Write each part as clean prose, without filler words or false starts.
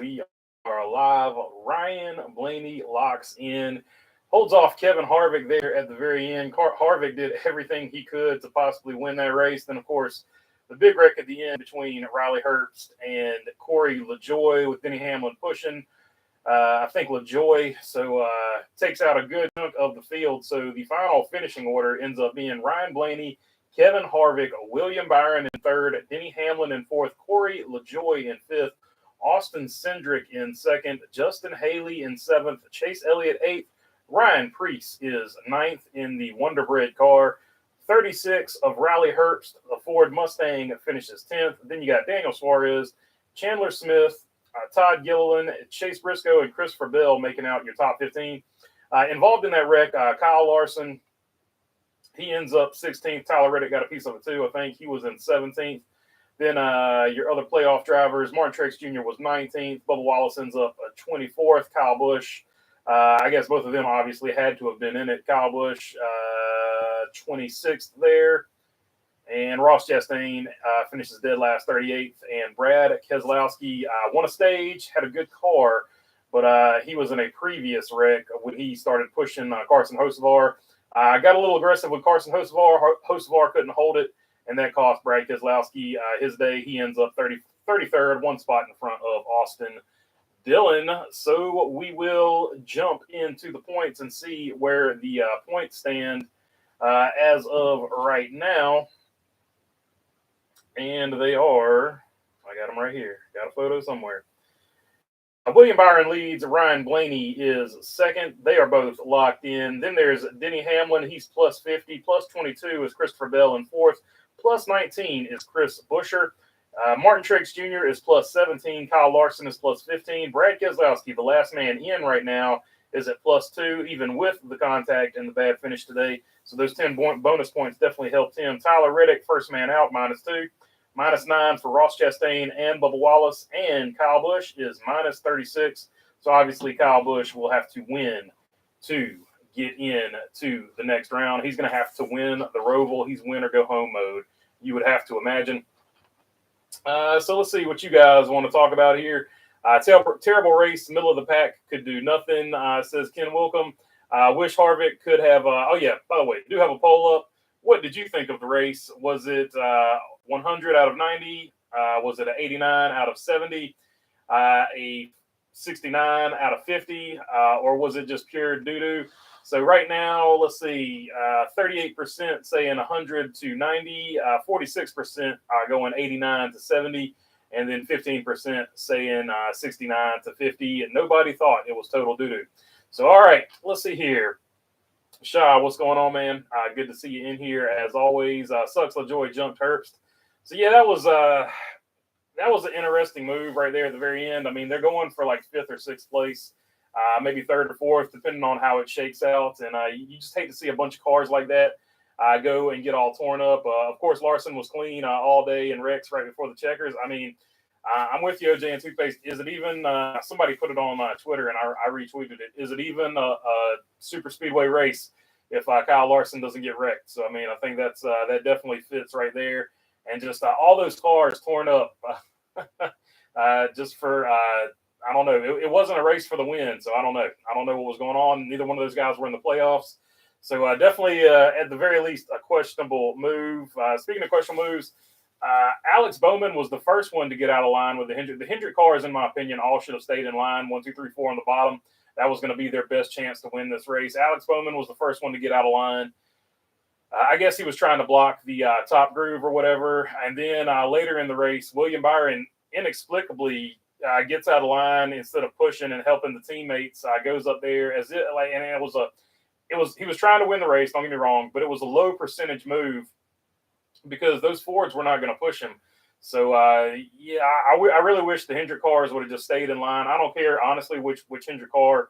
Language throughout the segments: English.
We are live. Ryan Blaney locks in, holds off Kevin Harvick there at the very end. Harvick did everything he could to possibly win that race. Then, of course, the big wreck at the end between Riley Herbst and Corey LaJoie with Denny Hamlin pushing. I think LaJoie takes out a good chunk of the field. So the final finishing order ends up being Ryan Blaney, Kevin Harvick, William Byron in third, Denny Hamlin in fourth, Corey LaJoie in fifth, Austin Cindric in second, Justin Haley in seventh, Chase Elliott eighth, Ryan Preece is ninth in the Wonder Bread car. 36 of Riley Herbst, the Ford Mustang, finishes 10th. Then you got Daniel Suarez, Chandler Smith, Todd Gilliland, Chase Briscoe, and Christopher Bell making out your top 15. Involved in that wreck, Kyle Larson, he ends up 16th. Tyler Reddick got a piece of it too. I think he was in 17th. Then your other playoff drivers, Martin Truex Jr. was 19th. Bubba Wallace ends up 24th. Kyle Busch, I guess both of them obviously had to have been in it. Kyle Busch, 26th there. And Ross Chastain finishes dead last, 38th. And Brad Keselowski won a stage, had a good car, but he was in a previous wreck when he started pushing Carson Hocevar. Got a little aggressive with Carson Hocevar. Hocevar couldn't hold it, and that cost Brad Keselowski his day. He ends up 33rd, one spot in front of Austin Dillon. So we will jump into the points and see where the points stand as of right now. And they are, I got them right here. Got a photo somewhere. William Byron leads. Ryan Blaney is second. They are both locked in. Then there's Denny Hamlin. He's plus 50. Plus 22 is Christopher Bell in fourth. Plus 19 is Chris Buescher. Martin Truex Jr. is plus 17. Kyle Larson is plus 15. Brad Keselowski, the last man in right now, is at plus 2, even with the contact and the bad finish today. So those 10 bonus points definitely helped him. Tyler Reddick, first man out, minus 2. Minus 9 for Ross Chastain and Bubba Wallace. And Kyle Busch is minus 36. So obviously Kyle Busch will have to win to get in to the next round. He's going to have to win the Roval. He's win or go home mode, you would have to imagine. So let's see what you guys want to talk about here. Terrible race, middle of the pack, could do nothing, says Ken Wilcom. Wish Harvick could have, by the way, do have a poll up. What did you think of the race? Was it 100 out of 90? Was it an 89 out of 70? A 69 out of 50? Or was it just pure doo-doo? So right now, let's see, 38% saying 100 to 90, 46% going 89 to 70, and then 15% saying 69 to 50, and nobody thought it was total doo-doo. So, all right, let's see here. Sha, what's going on, man? Good to see you in here as always. Sucks LaJoie jumped Herbst. So yeah, that was an interesting move right there at the very end. I mean, they're going for like 5th or 6th place, maybe 3rd or 4th, depending on how it shakes out. And you just hate to see a bunch of cars like that go and get all torn up. Of course, Larson was clean all day in wrecks right before the checkers. I mean, I'm with you, OJ and Toothpaste. Is it even somebody put it on Twitter and I retweeted it? Is it even a super speedway race if Kyle Larson doesn't get wrecked? So I mean, I think that definitely fits right there. And just all those cars torn up, just for I don't know. It wasn't a race for the win, so I don't know. I don't know what was going on. Neither one of those guys were in the playoffs, so definitely at the very least a questionable move. Speaking of questionable moves. Alex Bowman was the first one to get out of line with the Hendrick. The Hendrick cars, in my opinion, all should have stayed in line. 1, 2, 3, 4 on the bottom. That was going to be their best chance to win this race. Alex Bowman was the first one to get out of line. I guess he was trying to block the top groove or whatever. And then later in the race, William Byron inexplicably gets out of line instead of pushing and helping the teammates. Goes up there and he was trying to win the race. Don't get me wrong, but it was a low percentage move, because those Fords were not going to push him. So, I really wish the Hendrick cars would have just stayed in line. I don't care, honestly, which Hendrick car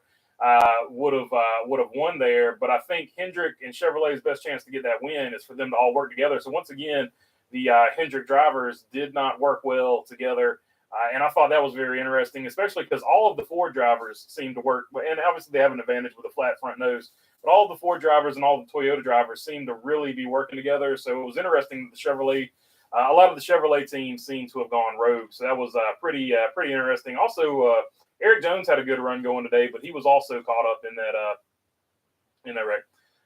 would have won there. But I think Hendrick and Chevrolet's best chance to get that win is for them to all work together. So, once again, the Hendrick drivers did not work well together. And I thought that was very interesting, especially because all of the Ford drivers seemed to work. And obviously, they have an advantage with a flat front nose. But all the Ford drivers and all the Toyota drivers seem to really be working together. So it was interesting that the Chevrolet A lot of the Chevrolet teams seem to have gone rogue, so that was pretty interesting. Also, Eric Jones had a good run going today, but he was also caught up in that wreck.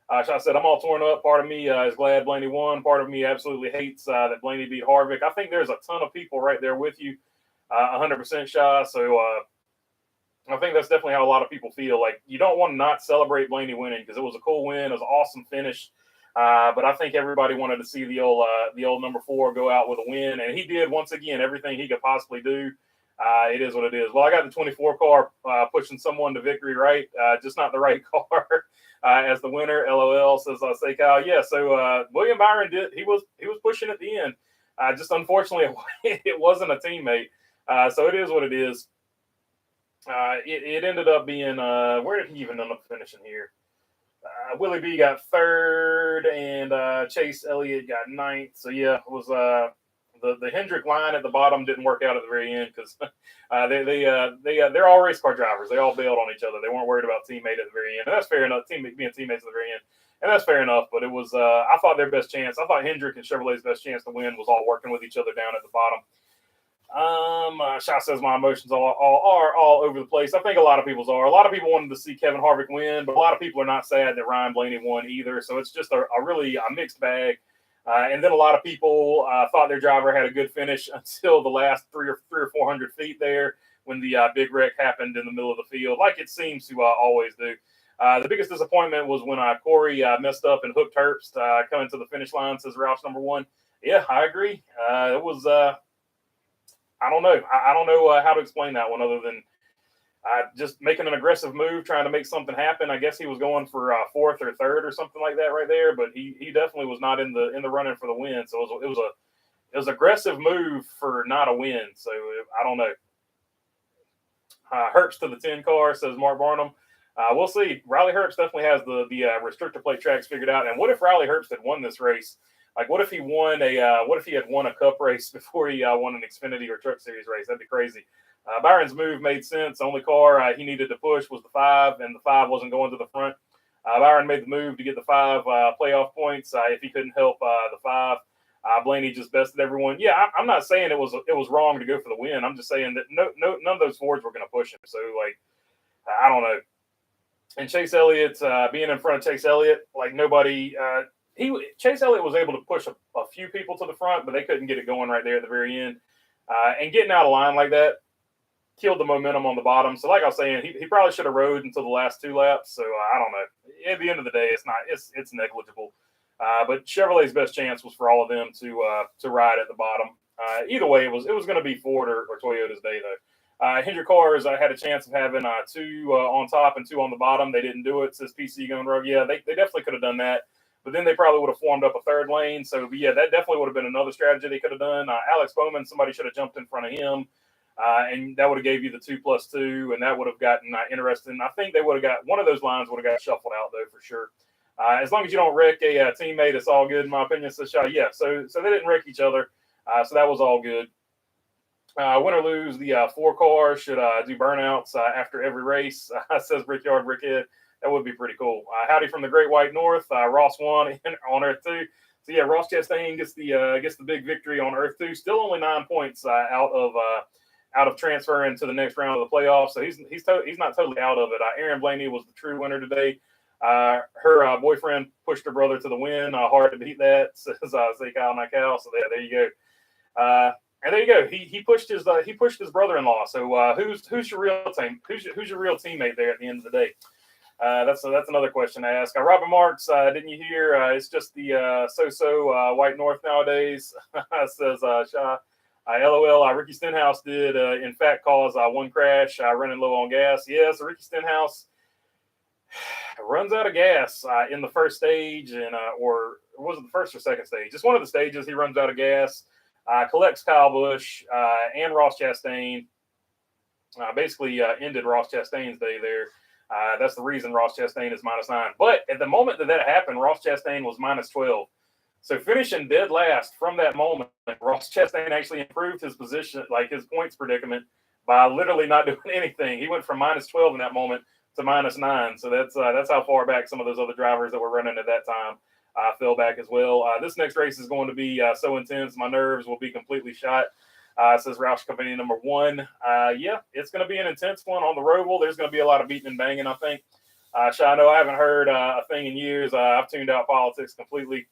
I said, I'm all torn up. Part of me is glad Blaney won. Part of me absolutely hates that Blaney beat Harvick. I think there's a ton of people right there with you, 100% shy. So I think that's definitely how a lot of people feel. Like, you don't want to not celebrate Blaney winning because it was a cool win. It was an awesome finish. But I think everybody wanted to see the old number 4 go out with a win, and he did once again everything he could possibly do. It is what it is. Well, I got the 24 car pushing someone to victory, right? Just not the right car as the winner. LOL, says say Kyle. Yeah, so William Byron he was pushing at the end. Just unfortunately, it wasn't a teammate. So it is what it is. It ended up being where did he even end up finishing here? Willie B got 3rd, and Chase Elliott got 9th. So yeah, it was the Hendrick line at the bottom didn't work out at the very end because they're all race car drivers. They all bailed on each other. They weren't worried about teammate at the very end, and that's fair enough. Being teammates at the very end, and that's fair enough. But it was I thought their best chance. I thought Hendrick and Chevrolet's best chance to win was all working with each other down at the bottom. Shah says my emotions are all over the place. I think a lot of people's are. A lot of people wanted to see Kevin Harvick win, but a lot of people are not sad that Ryan Blaney won either. So it's just a really mixed bag. And then a lot of people thought their driver had a good finish until the last 300 or 400 feet there when the big wreck happened in the middle of the field, like it seems to always do. The biggest disappointment was when Corey messed up and hooked Herbst coming to the finish line, says Roush number 1. Yeah, I agree. It was I don't know. I don't know how to explain that one other than just making an aggressive move, trying to make something happen. I guess he was going for 4th or 3rd or something like that right there, but he definitely was not in the running for the win. So it was an aggressive move for not a win. So I don't know. Herbst to the 10 car, says Mark Barnum. We'll see. Riley Herbst definitely has the restrictor plate tracks figured out. And what if Riley Herbst had won this race? Like, what if he had won a Cup race before he won an Xfinity or Truck Series race? That'd be crazy. Byron's move made sense. The only car he needed to push was the 5, and the 5 wasn't going to the front. Byron made the move to get the 5 playoff points if he couldn't help the 5. Blaney just bested everyone. Yeah, I'm not saying it was wrong to go for the win. I'm just saying that none of those Fords were going to push him. So, like, I don't know. And Chase Elliott, being in front of Chase Elliott, like nobody Chase Elliott was able to push a few people to the front, but they couldn't get it going right there at the very end. And getting out of line like that killed the momentum on the bottom. So like I was saying, he probably should have rode until the last 2 laps. So I don't know. At the end of the day, it's negligible. But Chevrolet's best chance was for all of them to ride at the bottom. Either way, it was going to be Ford or Toyota's day though. Hendrick cars had a chance of having 2 on top and 2 on the bottom. They didn't do it. Says PC going rogue. Yeah, they definitely could have done that. But then they probably would have formed up a 3rd lane. So, yeah, that definitely would have been another strategy they could have done. Alex Bowman, somebody should have jumped in front of him, and that would have gave you the 2+2, and that would have gotten interesting. I think they would have got one of those lines would have got shuffled out, though, for sure. As long as you don't wreck a teammate, it's all good, in my opinion. So, yeah, so they didn't wreck each other, so that was all good. Win or lose, the 4 cars should do burnouts after every race, says Brickyard Brickhead. That would be pretty cool. Howdy from the Great White North. Ross won on Earth 2. So yeah, Ross Chastain gets the big victory on Earth 2. Still only 9 points out of transferring to the next round of the playoffs. So he's not totally out of it. Aaron Blaney was the true winner today. Her boyfriend pushed her brother to the win. Hard to beat that, says Zay Kyle Nycal. So there you go. And there you go. He pushed his brother-in-law. So who's your real team? Who's your real teammate there at the end of the day? That's another question to ask. Robert Marks, didn't you hear? It's just the so-so White North nowadays, says Shaw. LOL, Ricky Stenhouse did, in fact, cause one crash running low on gas. Yes, Ricky Stenhouse runs out of gas in the first stage, and or was it the first or second stage? Just one of the stages, he runs out of gas, collects Kyle Busch and Ross Chastain. Basically ended Ross Chastain's day there. That's the reason Ross Chastain is -9. But at the moment that happened, Ross Chastain was -12. So finishing dead last from that moment, Ross Chastain actually improved his position, like his points predicament, by literally not doing anything. He went from -12 in that moment to -9. So that's how far back some of those other drivers that were running at that time fell back as well. This next race is going to be so intense, my nerves will be completely shot. Says Roush Company number 1. Yeah, it's going to be an intense one on the Roval. There's going to be a lot of beating and banging, I think. I know I haven't heard a thing in years. I've tuned out politics completely.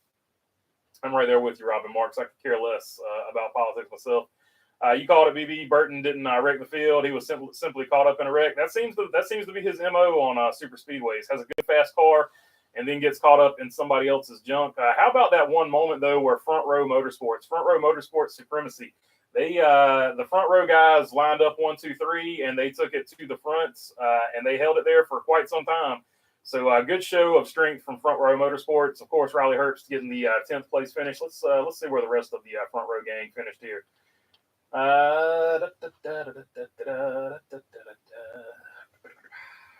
I'm right there with you, Robin Marks. I could care less about politics myself. You called it, BB. Burton didn't wreck the field. He was simply caught up in a wreck. That seems to be his MO on super speedways. Has a good fast car, and then gets caught up in somebody else's junk. How about that one moment though, where Front Row Motorsports supremacy? They the front row guys lined up 1, 2, 3, and they took it to the fronts, and they held it there for quite some time. So a good show of strength from Front Row Motorsports. Of course, Riley Herbst getting the 10th place finish. Let's see where the rest of the front row gang finished here.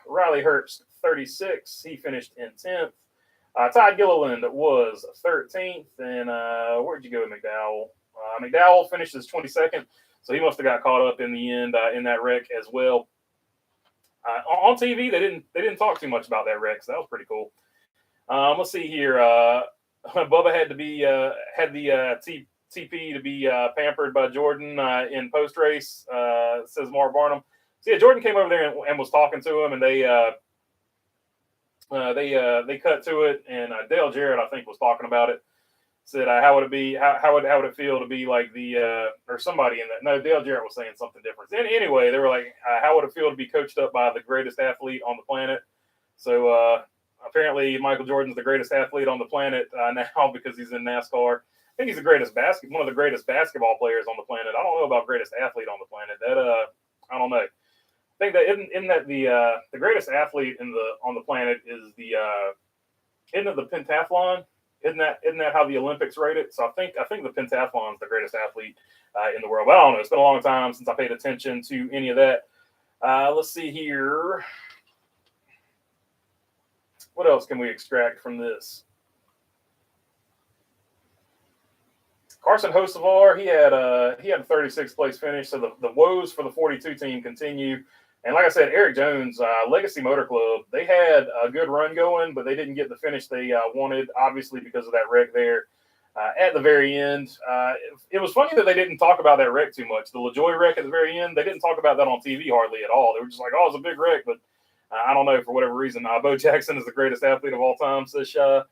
Riley Herbst 36. He finished in 10th. Todd Gilliland was 13th, and where'd you go, McDowell? McDowell finishes 22nd, so he must have got caught up in the end in that wreck as well. On TV, they didn't talk too much about that wreck, so that was pretty cool. Let's see here. Bubba had the TP to be pampered by Jordan in post race. Says Mark Barnum. So yeah, Jordan came over there and was talking to him, and they cut to it, and Dale Jarrett, I think, was talking about it. Said how would it be? How would it feel to be like the or somebody in that? No, Dale Jarrett was saying something different. And anyway, they were like, how would it feel to be coached up by the greatest athlete on the planet? So apparently, Michael Jordan's the greatest athlete on the planet now because he's in NASCAR. I think he's one of the greatest basketball players on the planet. I don't know about greatest athlete on the planet. That I don't know. I think that isn't that the greatest athlete on the planet is isn't it the pentathlon? Isn't that how the Olympics rate it? So I think the pentathlon is the greatest athlete in the world. But I don't know. It's been a long time since I paid attention to any of that. Let's see here. What else can we extract from this? Carson Hocevar, he had a 36th place finish. So the woes for the 42 team continue. And like I said, Eric Jones, Legacy Motor Club, they had a good run going, but they didn't get the finish they wanted, obviously because of that wreck there at the very end. It was funny that they didn't talk about that wreck too much. The LaJoy wreck at the very end, they didn't talk about that on TV hardly at all. They were just like, oh, it's a big wreck, but I don't know, for whatever reason. Bo Jackson is the greatest athlete of all time, says Shah.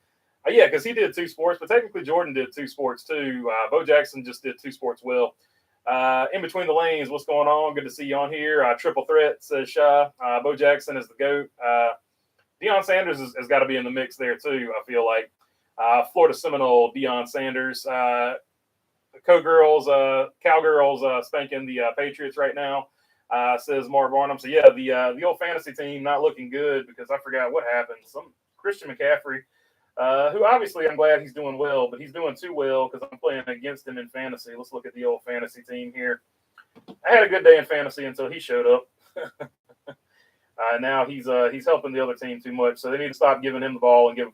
Yeah, because he did 2 sports, but technically Jordan did 2 sports too. Bo Jackson just did 2 sports well. In between the lanes, what's going on? Good to see you on here. Triple threat, says Shah. Bo Jackson is the GOAT. Deion Sanders has got to be in the mix there too, I feel like. Florida Seminole, Deion Sanders. Cowgirls spanking the Patriots right now, says Mark Barnum. So yeah, the old fantasy team not looking good because I forgot what happened. Some Christian McCaffrey, who obviously I'm glad he's doing well, but he's doing too well because I'm playing against him in fantasy. Let's look at the old fantasy team here. I had a good day in fantasy until he showed up. Now he's helping the other team too much, so they need to stop giving him the ball and give.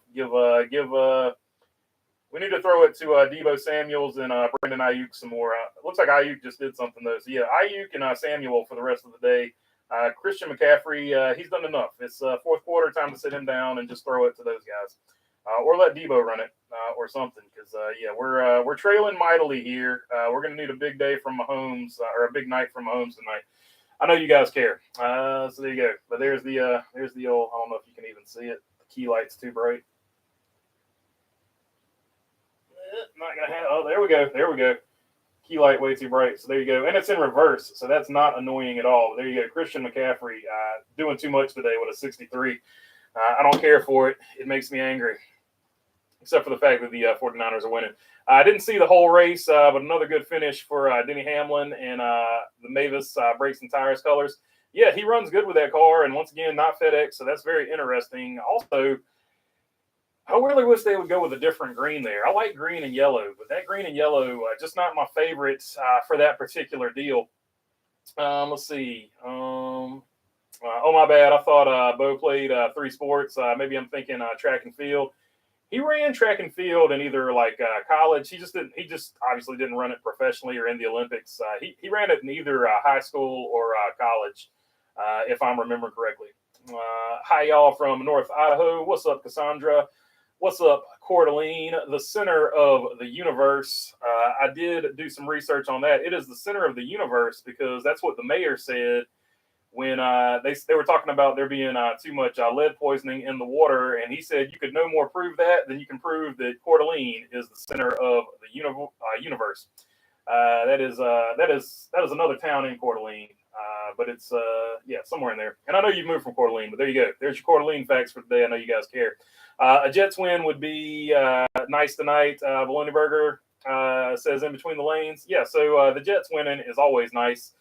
We need to throw it to Deebo Samuels and Brandon Ayuk some more. Looks like Ayuk just did something though. So yeah, Ayuk and Samuel for the rest of the day. Christian McCaffrey, he's done enough. It's fourth quarter, time to sit him down and just throw it to those guys. Or let Deebo run it or something, because we're trailing mightily here. We're going to need a big day from Mahomes or a big night from Mahomes tonight. I know you guys care. So there you go. But there's the old. I don't know if you can even see it. The key light's too bright. Not gonna have. Oh, there we go. There we go. Key light way too bright. So there you go. And it's in reverse, so that's not annoying at all. There you go. Christian McCaffrey doing too much today with a 63. I don't care for it. It makes me angry. Except for the fact that the 49ers are winning. I didn't see the whole race, but another good finish for Denny Hamlin and the Mavis Brakes and Tires colors. Yeah, he runs good with that car, and once again, not FedEx, so that's very interesting. Also, I really wish they would go with a different green there. I like green and yellow, but that green and yellow, just not my favorite for that particular deal. Let's see. Oh, my bad. I thought Bo played 3 sports. Maybe I'm thinking track and field. He ran track and field in either college. He just obviously didn't run it professionally or in the Olympics. He ran it in either high school or college, if I'm remembering correctly. Hi, y'all from North Idaho. What's up, Cassandra? What's up, Coeur d'Alene, the center of the universe? I did do some research on that. It is the center of the universe because that's what the mayor said when they were talking about there being too much lead poisoning in the water, and he said you could no more prove that than you can prove that Coeur d'Alene is the center of the universe. That is another town in Coeur d'Alene, but it's somewhere in there. And I know you've moved from Coeur d'Alene, but there you go. There's your Coeur d'Alene facts for today. I know you guys care. A Jets win would be nice tonight. Blaney Burger says in between the lanes. Yeah, so the Jets winning is always nice.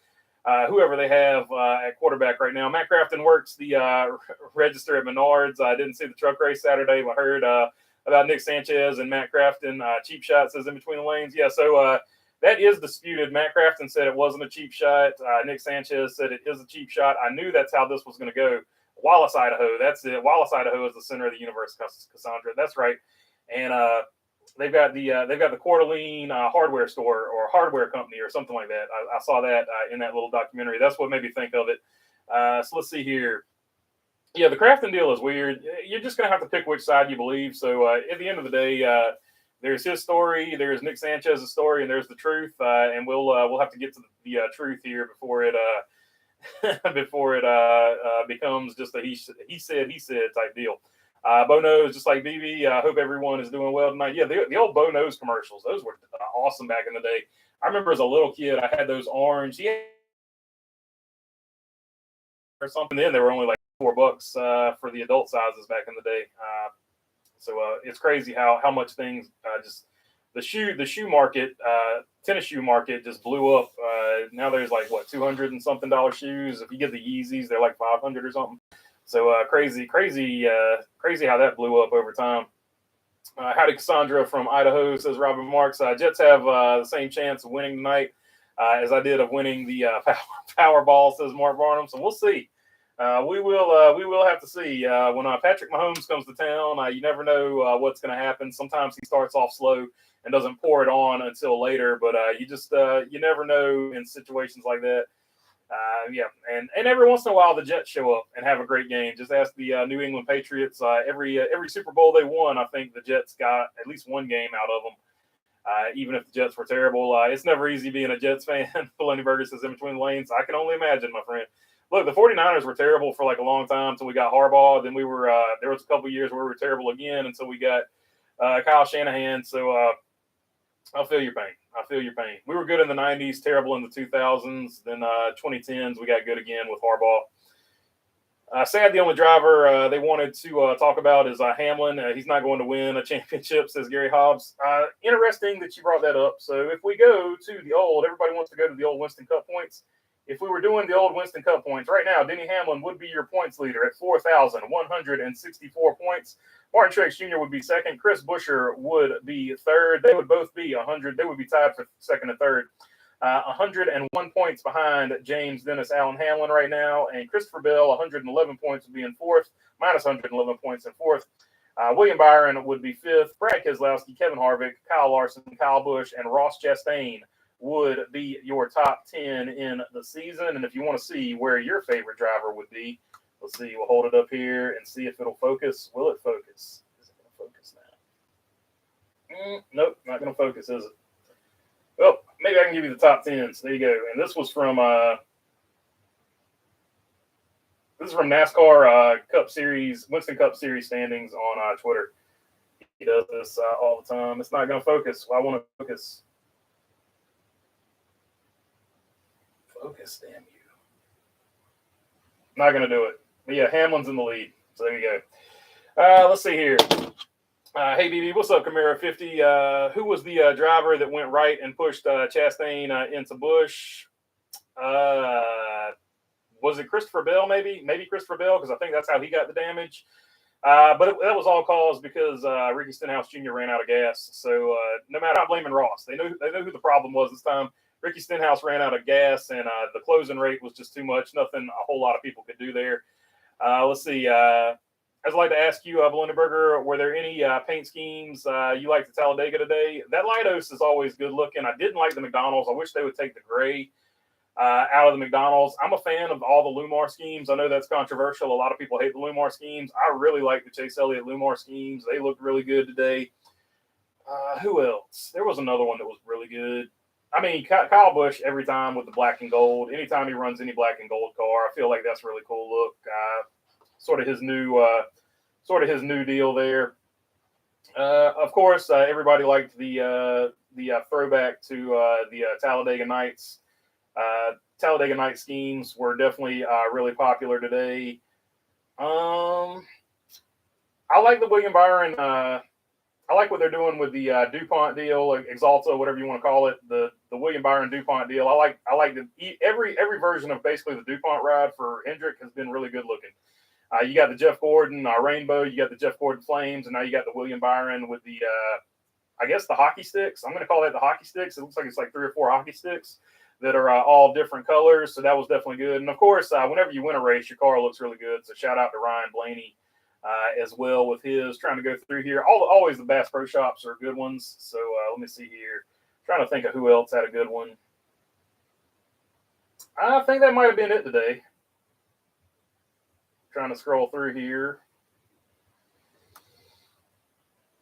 Whoever they have at quarterback right now. Matt Crafton works the register at Menards. I didn't see the truck race Saturday, but I heard about Nick Sanchez and Matt Crafton. Cheap shot says in between the lanes. Yeah, so that is disputed. Matt Crafton said it wasn't a cheap shot. Nick Sanchez said it is a cheap shot. I knew that's how this was going to go. Wallace, Idaho. That's it. Wallace, Idaho is the center of the universe, Cassandra. That's right. And they've got the Coeur d'Alene hardware store or hardware company or something like that. I saw that in that little documentary. That's what made me think of it. So let's see here. Yeah, the Crafton deal is weird. You're just going to have to pick which side you believe. So at the end of the day, there's his story, there's Nick Sanchez's story, and there's the truth. And we'll have to get to the truth here before it becomes just a he said type deal. Bo Knows, just like BB. I hope everyone is doing well tonight. Yeah, the old Bo Knows commercials, those were awesome back in the day. I remember as a little kid, I had those orange. Yeah, or something. Then they were only like $4 for the adult sizes back in the day. So it's crazy how much things just the shoe market, tennis shoe market just blew up. Now there's like what $200 and something shoes. If you get the Yeezys, they're like $500 or something. So crazy how that blew up over time. Howdy Cassandra from Idaho, says Robin Marks. Jets have the same chance of winning tonight as I did of winning the Powerball, says Mark Barnum. So we'll see. We will have to see when Patrick Mahomes comes to town. You never know what's going to happen. Sometimes he starts off slow and doesn't pour it on until later. But you never know in situations like that. And every once in a while the Jets show up and have a great game. Just ask the New England Patriots. Every Super Bowl they won, I think the Jets got at least one game out of them. Even if the Jets were terrible, it's never easy being a Jets fan. Lenny Berger says in between the lanes. I can only imagine, my friend. Look, the 49ers were terrible for like a long time until we got Harbaugh. Then we were there was a couple of years where we were terrible again until we got Kyle Shanahan. So I'll feel your pain. We were good in the 90s, terrible in the 2000s. Then 2010s, we got good again with Harbaugh. Sad the only driver they wanted to talk about is Hamlin. He's not going to win a championship, says Gary Hobbs. Interesting that you brought that up. So if we go to everybody wants to go to the old Winston Cup points. If we were doing the old Winston Cup points right now, Denny Hamlin would be your points leader at 4,164 points. Martin Truex Jr. would be second. Chris Buescher would be third. They would both be 100. They would be tied for second and third. 101 points behind James Dennis Allen Hamlin right now. And Christopher Bell, 111 points, would be in fourth, minus 111 points in fourth. William Byron would be fifth. Brad Keselowski, Kevin Harvick, Kyle Larson, Kyle Busch, and Ross Chastain would be your top 10 in the season. And if you want to see where your favorite driver would be, let's see. We'll hold it up here and see if it'll focus. Will it focus? Is it going to focus now? Nope, not going to focus, is it? Well, maybe I can give you the top 10. So there you go. And this was from NASCAR Cup Series, Winston Cup Series standings on Twitter. He does this all the time. It's not going to focus. Well, I want to focus. Focus, damn you. Not going to do it. But yeah, Hamlin's in the lead. So there you go. Let's see here. Hey, BB, what's up, Camaro 50? Who was the driver that went right and pushed Chastain into Busch? Was it Christopher Bell, maybe? Maybe Christopher Bell, because I think that's how he got the damage. But that was all caused because Ricky Stenhouse Jr. ran out of gas. So no matter, I'm not blaming Ross. They know who the problem was this time. Ricky Stenhouse ran out of gas, and the closing rate was just too much. Nothing a whole lot of people could do there. Let's see. I'd like to ask you, Blendenberger, were there any paint schemes you liked the Talladega today? That Leidos is always good looking. I didn't like the McDonald's. I wish they would take the gray. out of the McDonald's. I'm a fan of all the Lumar schemes. I know that's controversial. A lot of people hate the Lumar schemes. I really like the Chase Elliott Lumar schemes. They looked really good today. Who else? There was another one that was really good. I mean, Kyle Busch every time with the black and gold. Anytime he runs any black and gold car, I feel like that's a really cool look. Sort of his new deal there. Of course, everybody liked the throwback to the Talladega Nights. Talladega Night schemes were definitely really popular today. I like the William Byron. I like what they're doing with the DuPont deal, Exalta, whatever you want to call it. The William Byron DuPont deal. I like every version of basically the DuPont ride for Hendrick has been really good looking. You got the Jeff Gordon Rainbow, you got the Jeff Gordon Flames, and now you got the William Byron with the I guess the hockey sticks. I'm going to call that the hockey sticks. It looks like it's like 3 or 4 hockey sticks that are all different colors. So that was definitely good. And of course, whenever you win a race, your car looks really good. So shout out to Ryan Blaney as well with his trying to go through here. Always the Bass Pro Shops are good ones. So let me see here. Trying to think of who else had a good one. I think that might have been it today. Trying to scroll through here.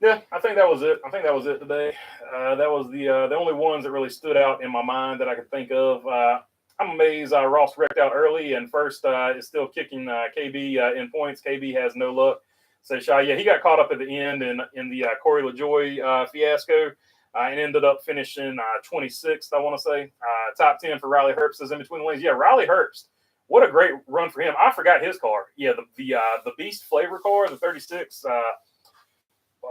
Yeah, I think that was it. I think that was it today. That was the only ones that really stood out in my mind that I could think of. I'm amazed Ross wrecked out early and first is still kicking KB in points. KB has no luck. So yeah, he got caught up at the end in the Corey LaJoie fiasco and ended up finishing 26th, I want to say. Top 10 for Riley Herbst is in between the lanes. Yeah, Riley Herbst. What a great run for him. I forgot his car. Yeah, the Beast flavor car, the 36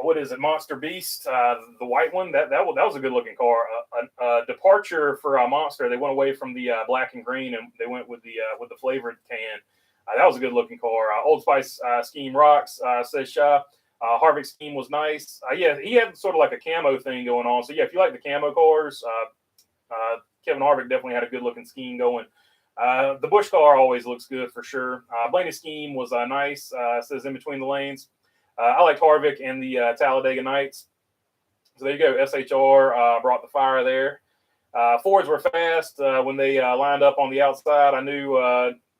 what is it, Monster Beast, the white one. That was a good looking car. A departure for Monster. They went away from the black and green and they went with the flavored tan. That was a good looking car. Old Spice scheme rocks, says Sha. Harvick scheme was nice. Yeah, he had sort of like a camo thing going on. So yeah, if you like the camo cars, Kevin Harvick definitely had a good looking scheme going. The Busch car always looks good for sure. Blaney's scheme was nice. Says in between the lanes. I liked Harvick and the Talladega Nights. So there you go. SHR brought the fire there. Fords were fast when they lined up on the outside. I knew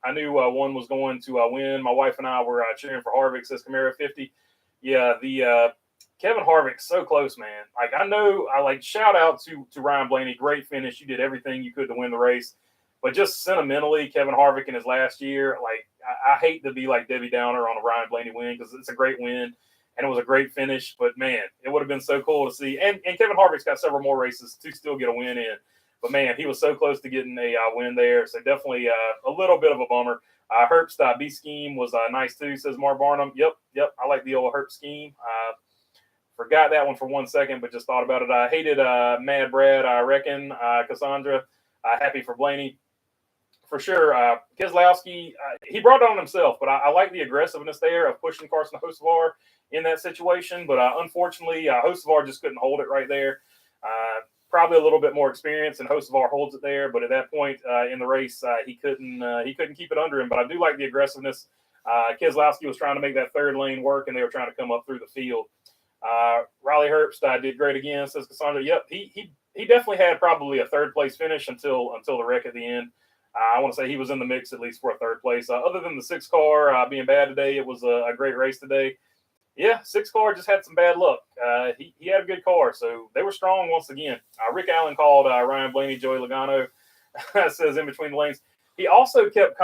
one was going to win. My wife and I were cheering for Harvick. Says Camaro 50. Yeah, the Kevin Harvick so close, man. Like I like shout out to Ryan Blaney. Great finish. You did everything you could to win the race. But just sentimentally, Kevin Harvick in his last year, like I hate to be like Debbie Downer on a Ryan Blaney win because it's a great win and it was a great finish. But man, it would have been so cool to see. And Kevin Harvick's got several more races to still get a win in. But man, he was so close to getting a win there. So definitely a little bit of a bummer. Herbst B scheme was nice too, says Mark Barnum. Yep. I like the old Herbst scheme. Forgot that one for 1 second, but just thought about it. I hated Mad Brad, I reckon. Cassandra, happy for Blaney. For sure, Keselowski, he brought it on himself, but I like the aggressiveness there of pushing Carson Hocevar in that situation. But unfortunately, Hocevar just couldn't hold it right there. Probably a little bit more experience, and Hocevar holds it there. But at that point in the race, he couldn't keep it under him. But I do like the aggressiveness. Keselowski was trying to make that third lane work, and they were trying to come up through the field. Riley Herbst did great again, says Cassandra. Yep, he definitely had probably a third place finish until the wreck at the end. I want to say he was in the mix at least for a third place. Other than the 6 car being bad today, it was a great race today. Yeah, 6 car just had some bad luck. He had a good car, so they were strong once again. Rick Allen called Ryan Blaney, Joey Logano, says in between the lanes. He also kept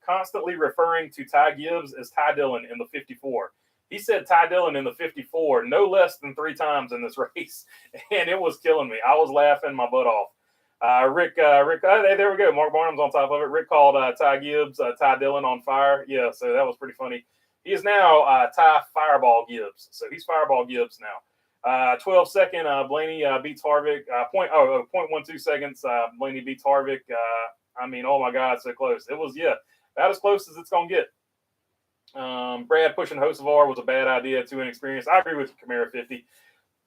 constantly referring to Ty Gibbs as Ty Dillon in the 54. He said Ty Dillon in the 54 no less than 3 times in this race, and it was killing me. I was laughing my butt off. Rick, there we go. Mark Barnum's on top of it. Rick called Ty Gibbs, Ty Dillon on fire. Yeah, so that was pretty funny. He is now Ty Fireball Gibbs. So he's Fireball Gibbs now. 12-second, Blaney beats Harvick. 0.12 seconds, Blaney beats Harvick. I mean, oh my God, so close. It was, about as close as it's going to get. Brad pushing Hocevar was a bad idea, too inexperienced. I agree with Camaro 50.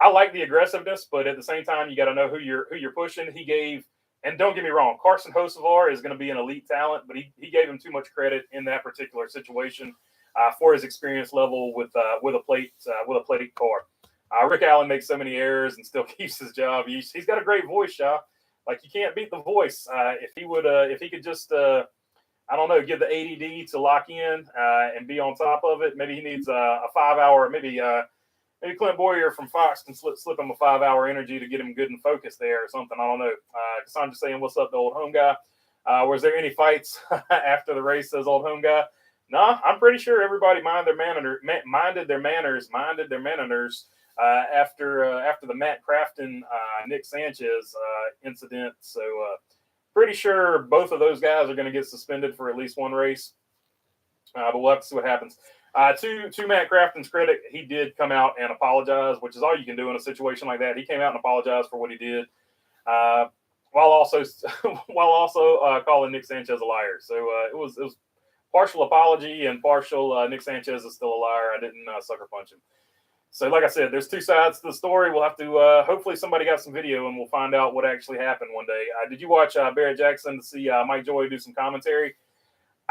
I like the aggressiveness, but at the same time, you got to know who you're pushing. He gave, and don't get me wrong, Carson Hocevar is going to be an elite talent, but he gave him too much credit in that particular situation for his experience level with a plate car. Rick Allen makes so many errors and still keeps his job. He's got a great voice, y'all. Like, you can't beat the voice. If he could just, I don't know, give the ADD to lock in and be on top of it. Maybe he needs a 5-hour, maybe Clint Boyer from Fox can slip him a 5-hour energy to get him good and focused there or something. I don't know. Cassandra's saying, what's up, the old home guy? Was there any fights after the race, says old home guy? No, I'm pretty sure everybody minded their manners after the Matt Crafton, Nick Sanchez incident. So pretty sure both of those guys are going to get suspended for at least one race. But we'll have to see what happens. To Matt Crafton's credit, he did come out and apologize, which is all you can do in a situation like that. He came out and apologized for what he did, while also calling Nick Sanchez a liar. So it was partial apology and partial Nick Sanchez is still a liar. I didn't sucker punch him. So like I said, there's two sides to the story. We'll have to hopefully somebody got some video and we'll find out what actually happened one day. Did you watch Barrett Jackson to see Mike Joy do some commentary?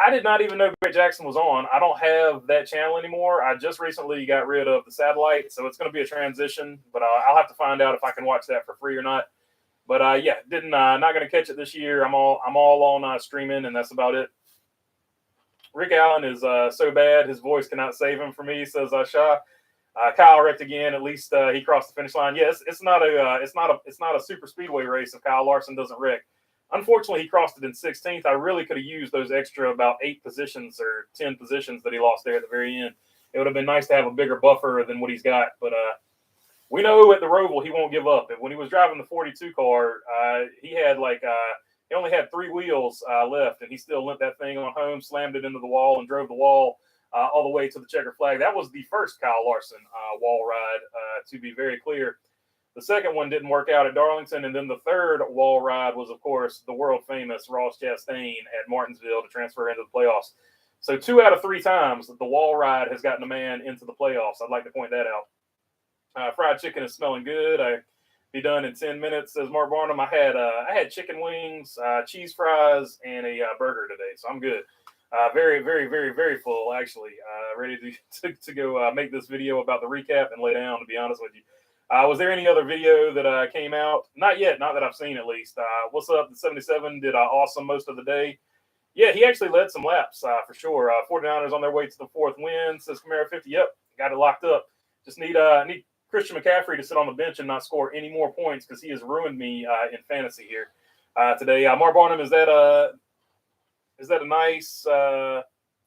I did not even know Barrett Jackson was on. I don't have that channel anymore. I just recently got rid of the satellite, so it's going to be a transition. But I'll have to find out if I can watch that for free or not. But yeah, not going to catch it this year. I'm all on streaming, and that's about it. Rick Allen is so bad his voice cannot save him for me, says Shah. Kyle wrecked again. At least he crossed the finish line. Yes, it's not a super speedway race if Kyle Larson doesn't wreck. Unfortunately, he crossed it in 16th. I really could have used those extra about 8 positions or 10 positions that he lost there at the very end. It would have been nice to have a bigger buffer than what he's got. But we know at the Roval he won't give up. When he was driving the 42 car, he only had 3 wheels left, and he still limped that thing on home, slammed it into the wall, and drove the wall all the way to the checker flag. That was the first Kyle Larson wall ride, to be very clear. The second one didn't work out at Darlington, and then the third wall ride was, of course, the world-famous Ross Chastain at Martinsville to transfer into the playoffs. So 2 out of 3 times the wall ride has gotten a man into the playoffs. I'd like to point that out. Fried chicken is smelling good. I'll be done in 10 minutes, says Mark Barnum. I had chicken wings, cheese fries, and a burger today, so I'm good. Very, very, very, very full, actually. Ready to go make this video about the recap and lay down, to be honest with you. Was there any other video that came out? Not yet, not that I've seen at least. What's up? The 77 did awesome most of the day. Yeah, he actually led some laps for sure. 49ers on their way to the 4th win, says Camaro 50. Yep, got it locked up. Just need Christian McCaffrey to sit on the bench and not score any more points because he has ruined me in fantasy here today. Mark Barnum, is that a nice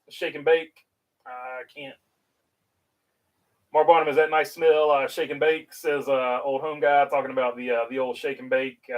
shake and bake? I can't. Mark Barnum, is that nice smell? Shake and bake, says old home guy, talking about the old shake and bake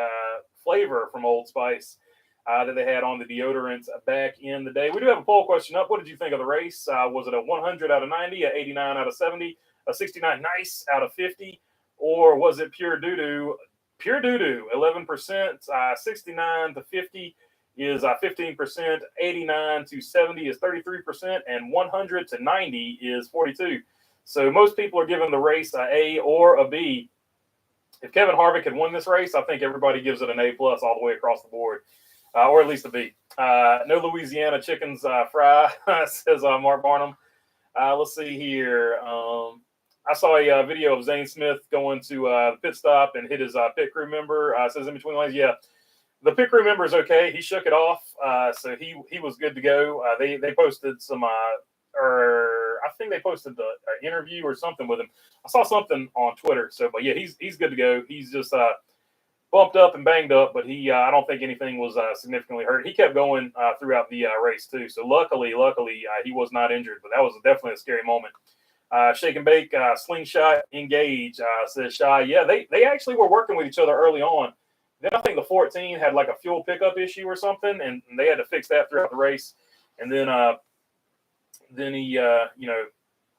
flavor from Old Spice that they had on the deodorant back in the day. We do have a poll question up. What did you think of the race? Was it a 100 out of 90, a 89 out of 70, a 69 nice out of 50, or was it pure doo-doo? Pure doo-doo, 11%, 69 to 50 is 15%, 89 to 70 is 33%, and 100 to 90 is 42%. So most people are giving the race a A or a B. If Kevin Harvick had won this race, I think everybody gives it an A+ all the way across the board, or at least a B. No Louisiana chickens fry, says Mark Barnum. Let's see here. I saw a video of Zane Smith going to the pit stop and hit his pit crew member. Says in between lanes, yeah. The pit crew member is okay. He shook it off, so he was good to go. They posted some I think they posted an interview or something with him. I saw something on Twitter. So, but yeah, he's good to go. He's just bumped up and banged up, but I don't think anything was significantly hurt. He kept going throughout the race too. So luckily, he was not injured. But that was definitely a scary moment. Shake and bake, slingshot, engage, says Shy. Yeah, they actually were working with each other early on. Then I think the 14 had like a fuel pickup issue or something, and they had to fix that throughout the race. And then he,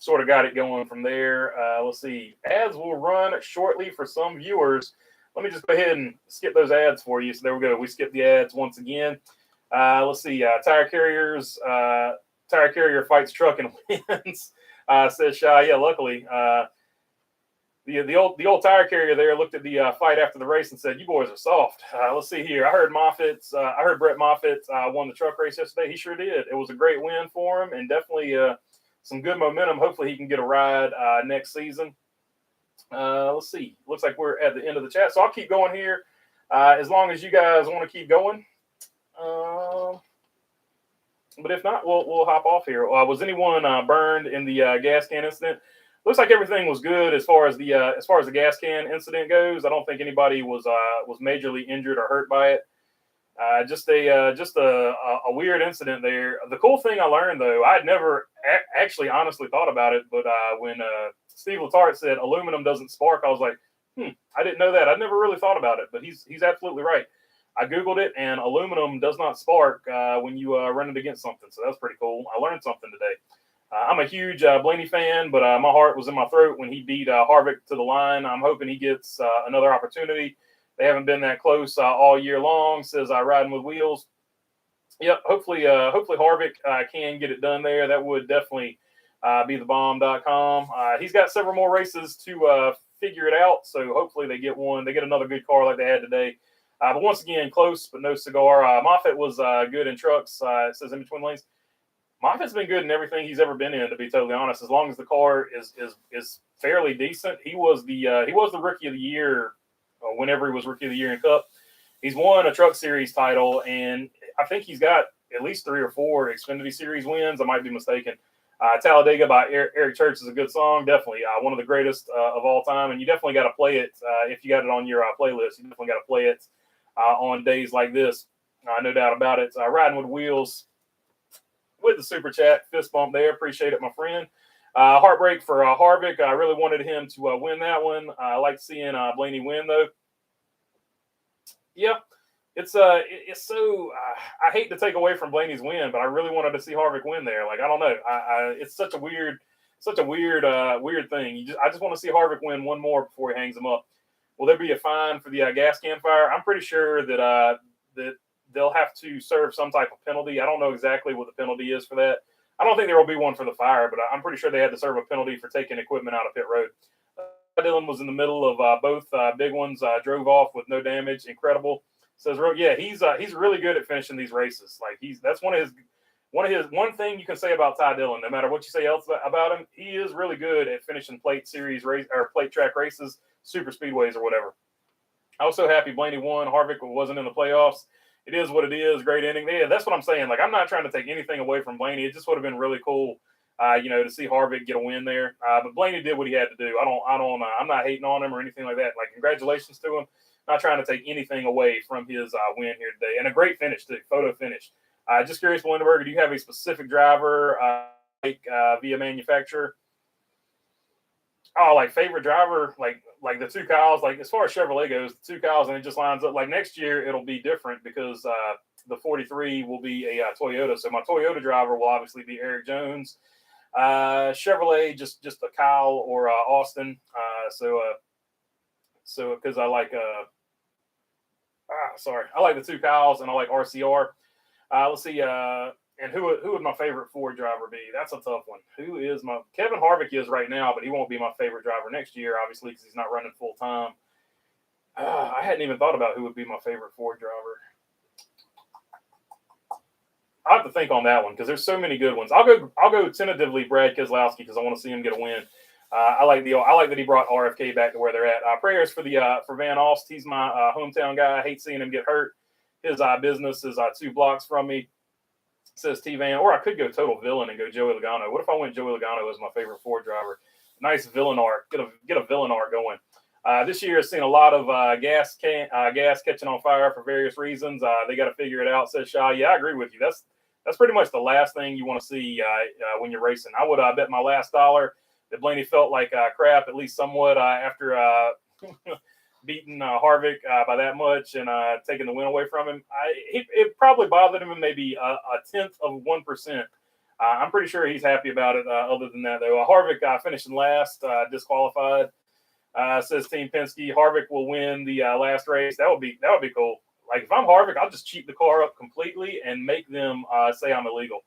sort of got it going from there. Let's see. Ads will run shortly for some viewers. Let me just go ahead and skip those ads for you. So there we go. We skipped the ads once again. Let's see. Tire Carrier fights truck and wins, says Shy. Yeah, luckily. The old Tire Carrier there looked at the fight after the race and said, "You boys are soft." Let's see here. I heard Brett Moffitt won the truck race yesterday. He sure did. It was a great win for him and definitely some good momentum. Hopefully he can get a ride next season. Let's see. Looks like we're at the end of the chat, so I'll keep going here. as long as you guys want to keep going. But if not, we'll hop off here. Was anyone burned in the gas can incident? Looks like everything was good as far as the gas can incident goes. I don't think anybody was majorly injured or hurt by it. Just a weird incident there. The cool thing I learned, though, I'd never actually honestly thought about it, but when Steve Letarte said aluminum doesn't spark, I was like, I didn't know that. I'd never really thought about it, but he's absolutely right. I Googled it, and aluminum does not spark when you run it against something, so that's pretty cool. I learned something today. I'm a huge Blaney fan, but my heart was in my throat when he beat Harvick to the line. I'm hoping he gets another opportunity. They haven't been that close all year long. Says riding with wheels. Yep. Hopefully Harvick can get it done there. That would definitely be the bomb.com. He's got several more races to figure it out. So hopefully they get one. They get another good car like they had today. But once again, close but no cigar. Moffitt was good in trucks. It says in between lanes. Moffitt's been good in everything he's ever been in, to be totally honest. As long as the car is fairly decent. He was the rookie of the year. Whenever he was rookie of the year in Cup, he's won a Truck Series title, and I think he's got at least 3 or 4 Xfinity Series wins. I might be mistaken. Talladega by Eric Church is a good song, definitely one of the greatest of all time, and you definitely got to play it if you got it on your playlist. You definitely got to play it on days like this, no doubt about it. Riding with wheels with the super chat, fist bump there. Appreciate it, my friend. Heartbreak for Harvick. I really wanted him to win that one. I like seeing Blaney win, though. Yeah, it's so. I hate to take away from Blaney's win, but I really wanted to see Harvick win there. Like, I don't know. It's such a weird thing. I just want to see Harvick win one more before he hangs him up. Will there be a fine for the gas can fire? I'm pretty sure that they'll have to serve some type of penalty. I don't know exactly what the penalty is for that. I don't think there will be one for the fire, but I'm pretty sure they had to serve a penalty for taking equipment out of pit road. Dillon was in the middle of both big ones, drove off with no damage. Incredible. Says, yeah, he's really good at finishing these races. Like that's one thing you can say about Ty Dillon. No matter what you say else about him, he is really good at finishing plate series race or plate track races, super speedways or whatever. I was so happy Blaney won. Harvick wasn't in the playoffs. It is what it is. Great ending. Yeah, that's what I'm saying. Like, I'm not trying to take anything away from Blaney. It just would have been really cool, to see Harvick get a win there. But Blaney did what he had to do. I'm not hating on him or anything like that. Like, congratulations to him. Not trying to take anything away from his win here today. And a great finish, too. Photo finish. Just curious, Blindenberger, do you have a specific driver via manufacturer? Oh, like favorite driver, like the 2 Kyles, like as far as Chevrolet goes, the 2 Kyles, and it just lines up. Like next year, it'll be different because the 43 will be a Toyota. So my Toyota driver will obviously be Eric Jones. Chevrolet, just a Kyle or Austin. So because I like I like the 2 Kyles and I like RCR. Let's see. And who would my favorite Ford driver be? That's a tough one. Who is Kevin Harvick is right now, but he won't be my favorite driver next year, obviously, because he's not running full time. I hadn't even thought about who would be my favorite Ford driver. I have to think on that one because there's so many good ones. I'll go tentatively Brad Keselowski because I want to see him get a win. I like that he brought RFK back to where they're at. Prayers for Van Alst. He's my hometown guy. I hate seeing him get hurt. His business is 2 blocks from me. Says T-Van, or I could go total villain and go Joey Logano. What if I went Joey Logano as my favorite Ford driver? Nice villain arc. Get a villain arc going. This year has seen a lot of gas catching on fire for various reasons. They got to figure it out. Says Shaw. Yeah, I agree with you. That's pretty much the last thing you want to see when you're racing. I would bet my last dollar that Blaney felt like crap, at least somewhat, after beating Harvick by that much and taking the win away from him. It probably bothered him maybe a 0.1%. I'm pretty sure he's happy about it. Other than that, though, Harvick finishing last, disqualified. Says Team Penske, Harvick will win the last race. That would be cool. Like if I'm Harvick, I'll just cheat the car up completely and make them say I'm illegal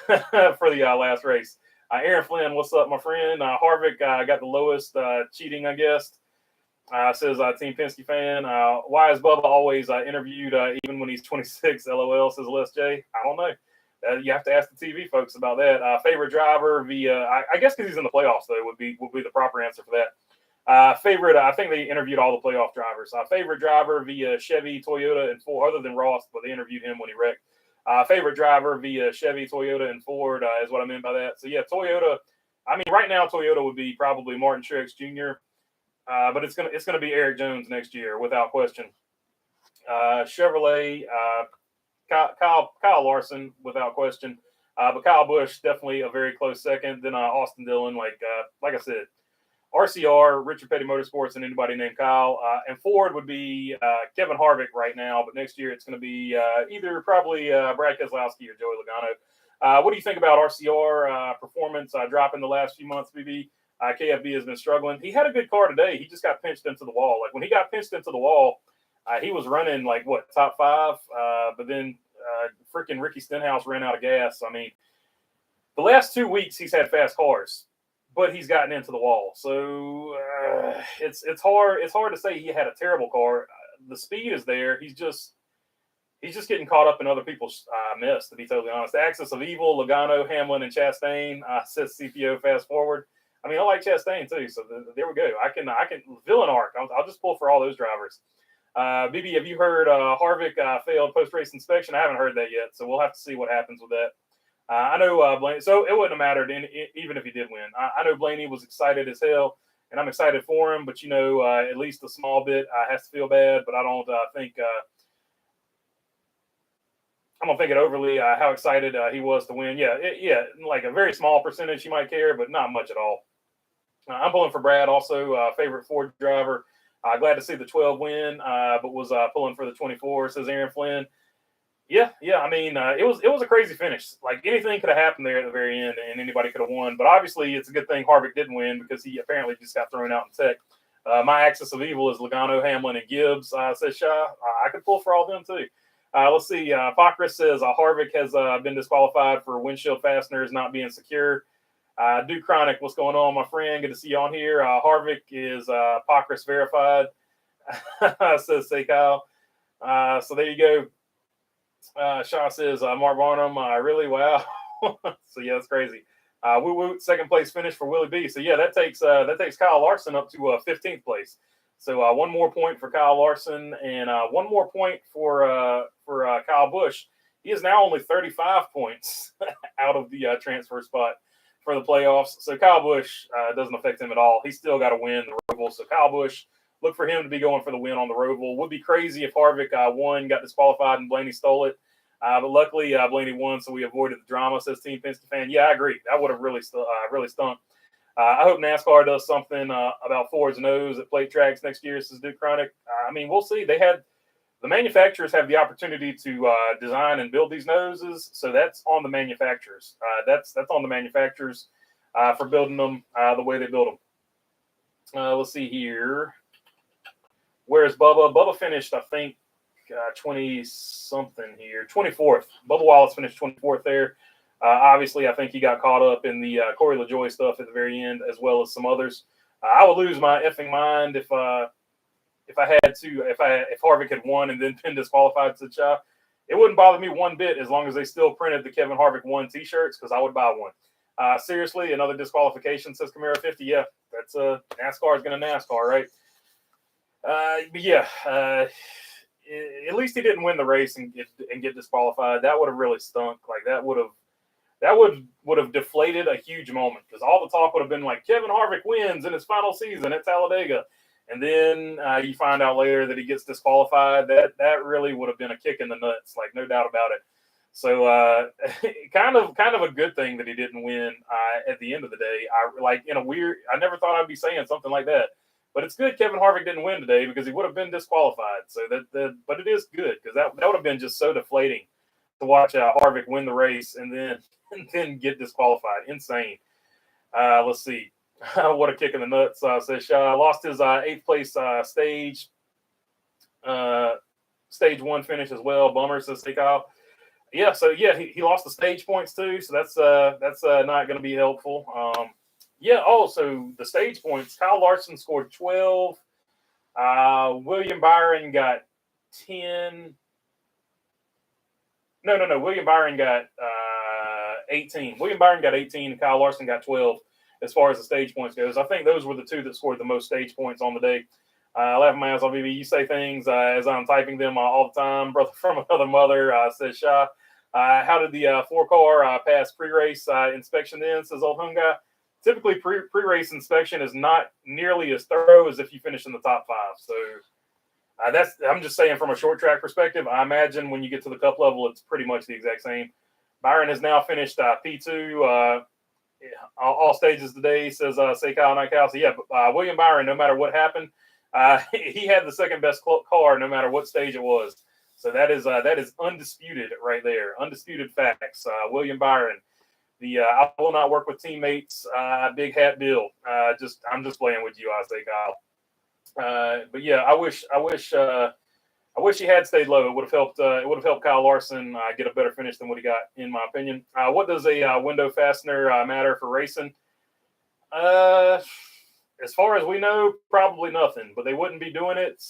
for the last race. Aaron Flynn, what's up, my friend? Harvick got the lowest cheating, I guess. Says Team Penske fan. Why is Bubba always interviewed even when he's 26? LOL, says Les J. I don't know. You have to ask the TV folks about that. Favorite driver via, I guess because he's in the playoffs, though, would be the proper answer for that. Favorite, I think they interviewed all the playoff drivers. Favorite driver via Chevy, Toyota, and Ford, other than Ross, but they interviewed him when he wrecked. Favorite driver via Chevy, Toyota, and Ford is what I meant by that. So, yeah, Toyota. I mean, right now, Toyota would be probably Martin Truex Jr., but it's gonna be Eric Jones next year, without question. Chevrolet, Kyle Larson, without question. But Kyle Busch, definitely a very close second. Then Austin Dillon, like I said, RCR, Richard Petty Motorsports, and anybody named Kyle. And Ford would be Kevin Harvick right now, but next year it's going to be either probably Brad Keselowski or Joey Logano. What do you think about RCR performance dropping the last few months, BB? KFB has been struggling. He had a good car today. He just got pinched into the wall. Like, when he got pinched into the wall, he was running like, what, top 5? But then freaking Ricky Stenhouse ran out of gas. I mean, the last 2 weeks he's had fast cars, but he's gotten into the wall. So it's hard to say he had a terrible car. The speed is there. He's just getting caught up in other people's mess, to be totally honest. The axis of evil, Logano, Hamlin, and Chastain, says CPO fast forward. I mean, I like Chastain too, so there we go. I can villain arc. I'll just pull for all those drivers. BB, have you heard Harvick failed post-race inspection? I haven't heard that yet, so we'll have to see what happens with that. I know Blaney, so it wouldn't have mattered even if he did win. I know Blaney was excited as hell, and I'm excited for him, but, at least a small bit has to feel bad, but I don't think I don't think it overly how excited he was to win. Yeah, like a very small percentage he might care, but not much at all. I'm pulling for Brad, also favorite Ford driver. Glad to see the 12 win, but was pulling for the 24, says Aaron Flynn. Yeah. I mean, it was a crazy finish. Like, anything could have happened there at the very end, and anybody could have won. But obviously, it's a good thing Harvick didn't win, because he apparently just got thrown out in tech. My axis of evil is Logano, Hamlin, and Gibbs, says Shaw. I could pull for all of them, too. Let's see. Pocris says Harvick has been disqualified for windshield fasteners not being secure. Duke Chronic, what's going on, my friend? Good to see you on here. Harvick is Pocris verified, says Say Kyle. So there you go. Shaw says Mark Barnum, really? Wow. So yeah, that's crazy. Woo woo, second place finish for Willie B. So yeah, that takes Kyle Larson up to 15th place. So one more point for Kyle Larson, and one more point for Kyle Busch. He is now only 35 points out of the transfer spot for the playoffs. So Kyle Busch doesn't affect him at all. He's still got to win the Roval. So Kyle Busch, look for him to be going for the win on the Roval. Would be crazy if Harvick won, got disqualified, and Blaney stole it. But luckily, Blaney won, so we avoided the drama, says Team Penske fan. Yeah, I agree. That would have really stunk. I hope NASCAR does something about Ford's nose at plate tracks next year, says Duke Chronic. I mean, we'll see. The manufacturers have the opportunity to design and build these noses, so that's on the manufacturers. That's on the manufacturers for building them the way they build them. Let's see here. Where's Bubba? Bubba finished, I think, 20-something here. 24th. Bubba Wallace finished 24th there. Obviously, I think he got caught up in the Corey LaJoie stuff at the very end, as well as some others. I would lose my effing mind if Harvick had won and then been disqualified to Cha. It wouldn't bother me one bit as long as they still printed the Kevin Harvick won T-shirts, because I would buy one. Seriously, another disqualification, says Camaro 50. Yeah, that's NASCAR is going to NASCAR, right? But yeah, at least he didn't win the race and get disqualified. That would have really stunk. Like, that would have deflated a huge moment, because all the talk would have been like, Kevin Harvick wins in his final season at Talladega. And then you find out later that he gets disqualified. That really would have been a kick in the nuts, like, no doubt about it. So kind of a good thing that he didn't win at the end of the day. I never thought I'd be saying something like that, but it's good Kevin Harvick didn't win today, because he would have been disqualified. So but it is good, because that would have been just so deflating to watch Harvick win the race and then get disqualified. Insane. Let's see. What a kick in the nuts, says Shaw. Lost his 8th place stage 1 finish as well. Bummer, says Kyle. Yeah, so yeah, he lost the stage points too, so that's not going to be helpful. So the stage points, Kyle Larson scored 12. William Byron got 10. No. William Byron got 18. William Byron got 18, and Kyle Larson got 12. as far as the stage points goes. I think those were the two that scored the most stage points on the day. Laughing my ass off, BB. You say things as I'm typing them all the time. Brother from another mother says, Shah, how did the 4-car pass pre-race inspection then, says old home guy. Typically, pre-race inspection is not nearly as thorough as if you finish in the top 5. So I'm just saying from a short track perspective, I imagine when you get to the cup level, it's pretty much the exact same. Byron has now finished P2 all stages today, says say Kyle Nightcow. So yeah, William Byron, no matter what happened, he had the second best car no matter what stage it was. So that is undisputed right there. Undisputed facts. William Byron, I will not work with teammates. Big hat Bill. I'm just playing with you, I say, Kyle. But yeah, I wish he had stayed low. It would have helped. It would have helped Kyle Larson get a better finish than what he got, in my opinion. What does a window fastener matter for racing? As far as we know, probably nothing. But they wouldn't be doing it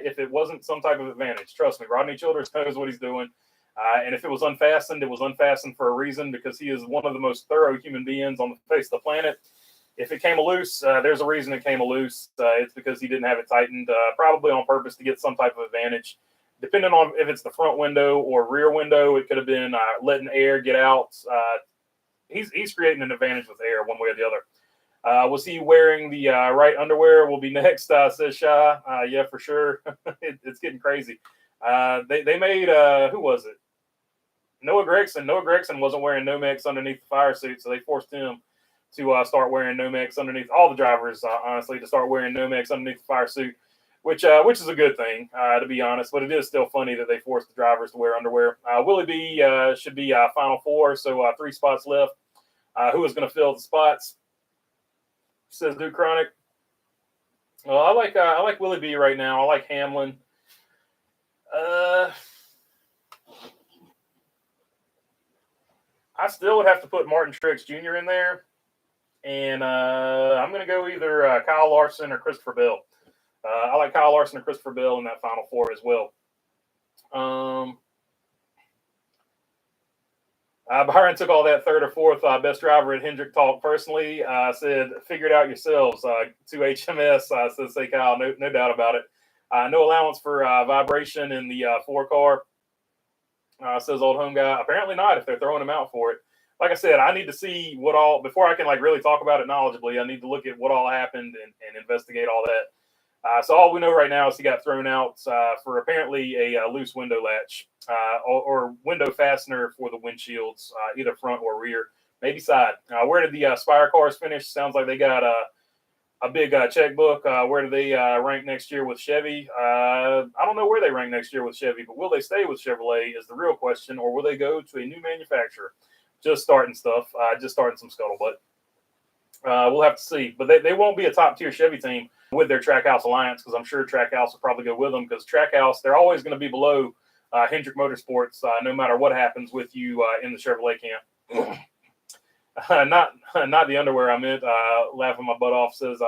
if it wasn't some type of advantage. Trust me, Rodney Childers knows what he's doing. And if it was unfastened, it was unfastened for a reason, because he is one of the most thorough human beings on the face of the planet. If it came loose, there's a reason it came loose. It's because he didn't have it tightened, probably on purpose to get some type of advantage. Depending on if it's the front window or rear window, it could have been letting air get out. He's creating an advantage with air one way or the other. Was he wearing the right underwear? Will be next, says Shah. Yeah, for sure. It's getting crazy. They made, who was it? Noah Gregson. Noah Gregson wasn't wearing Nomex underneath the fire suit, so they forced him to start wearing Nomex underneath, all the drivers, honestly, to start wearing Nomex underneath the fire suit, which is a good thing, to be honest. But it is still funny that they forced the drivers to wear underwear. Willie B should be Final 4, so 3 spots left. Who is going to fill the spots? Says Duke Chronic. Well, I like Willie B right now. I like Hamlin. I still would have to put Martin Truex Jr. in there, and I'm going to go either Kyle Larson or Christopher Bell. I like Kyle Larson or Christopher Bell in that Final 4 as well. Byron took all that third or fourth best driver at Hendrick talk personally. Said, figure it out yourselves. To HMS, says, say Kyle, no doubt about it. No allowance for vibration in the 4-car, says old home guy. Apparently not, if they're throwing him out for it. Like I said, I need to see what all, before I can really talk about it knowledgeably, I need to look at what all happened and investigate all that. So all we know right now is he got thrown out for apparently a loose window latch or window fastener for the windshields, either front or rear, maybe side. Where did the Spire cars finish? Sounds like they got a big checkbook. Where do they rank next year with Chevy? I don't know where they rank next year with Chevy, but will they stay with Chevrolet is the real question, or will they go to a new manufacturer? Just starting stuff, just starting some scuttlebutt. We'll have to see. But they won't be a top-tier Chevy team with their Trackhouse alliance, because I'm sure Trackhouse will probably go with them, because Trackhouse, they're always going to be below Hendrick Motorsports, no matter what happens with you in the Chevrolet camp. Not the underwear I meant. Laughing my butt off, says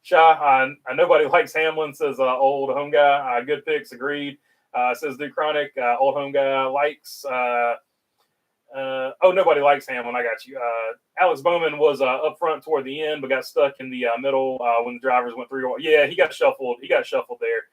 Shah. Nobody likes Hamlin, says old home guy. Good picks, agreed. Says Duke Chronic. Old home guy likes. Nobody likes Hamlin. I got you. Alex Bowman was up front toward the end, but got stuck in the middle when the drivers went through. Yeah, he got shuffled. He got shuffled there,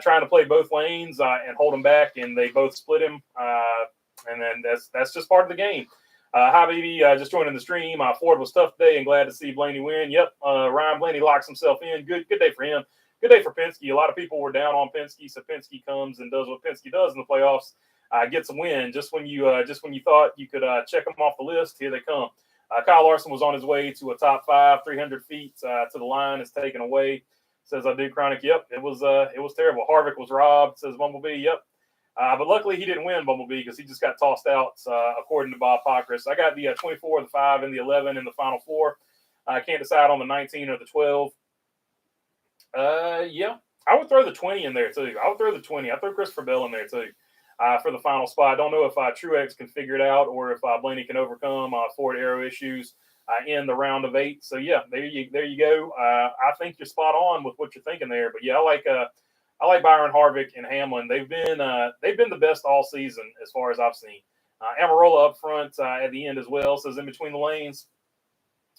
trying to play both lanes and hold him back, and they both split him. And then that's just part of the game. Hi, baby. Just joining the stream. Ford was tough today, and glad to see Blaney win. Yep. Ryan Blaney locks himself in. Good day for him. Good day for Penske. A lot of people were down on Penske, so Penske comes and does what Penske does in the playoffs. Gets a win just when you thought you could check them off the list. Here they come. Kyle Larson was on his way to a top 5, 300 feet to the line. Is taken away. Says I do Chronic. Yep, it was terrible. Harvick was robbed. Says Bumblebee. Yep. But luckily he didn't win, Bumblebee, because he just got tossed out, according to Bob Pockris. I got the 24, the 5, and the 11 in the Final 4. I can't decide on the 19 or the 12. Yeah, I would throw the 20 in there too. I would throw the 20. I throw Christopher Bell in there too. For the final spot. I don't know if Truex can figure it out, or if Blaney can overcome Ford aero issues in the round of 8. So yeah, there you go. I think you're spot on with what you're thinking there. But yeah, I like Byron, Harvick, and Hamlin. They've been the best all season as far as I've seen. Amarola up front at the end as well. Says in between the lanes.